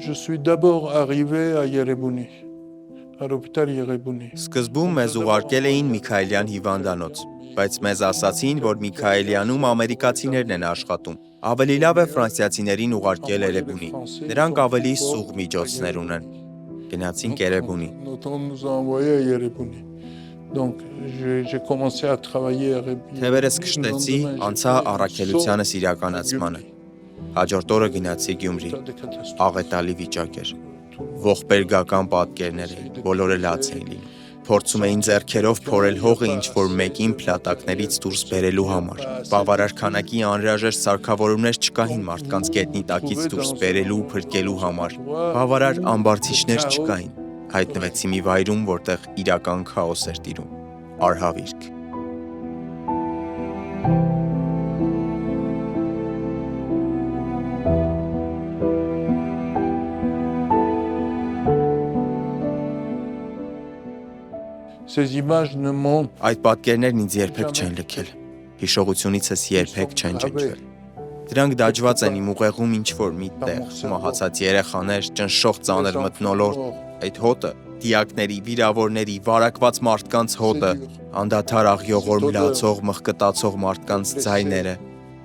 Je suis d'abord arrivé à Yerebuni, à l'hôpital Yerebuni. Սկզբում մեզ ուղարկել էին Միքայելյան հիվանդանոց, բայց մեզ ասացին, որ Միքայելյանում ամերիկացիներն են աշխատում։ Ավելի լավ է ֆրանսիացիներին ուղարկել Երևանի։ Նրանք ավելի սուղ միջոցներ ունեն։ Գնացինք Երևանի։ On nous a envoyé à Yerebuni. Donc j'ai commencé à travailler à Yerebuni. Թևերս կշտեցի, անցա առաքելությանս իրականացմանը։ Հաջորդ օրը գնացի Գյումրի։ Աղետալի վիճակ էր։ Ողբերգական պատկերներ էին, բոլորը լաց էին լինում։ Փորձում էին ձեռքերով փորել հողը ինչ-որ մեկին փլատակներից դուրս բերելու համար։ Բավարար քանակի անհրաժեշտ սարքավորումներ չկային մարդկանց գետնի տակից դուրս բերելու ու փրկելու համար։ Բավարար ամբարձիչներ չկային։ Հայտնվեցի մի վայրում, որտեղ իրական քաոս էր տիրում։ Արհավիրք։ Ces images ne m'ont Այդ պատկերներն ինձ երբեք չեն լքել։ Հիշողությունիցս երբեք չեն ջնջվել։ Դրանք դաջված են իմ ուղեղում ինչ-որ մի տեղ, մահացած երեխաներ, ճնշող ծանր մթնոլորտ, այդ հոտը, դիակների, վիրավորների, վարակված մարդկանց հոտը, անդադար աղյողոր մլացող, մղկտացող մարդկանց ձայները,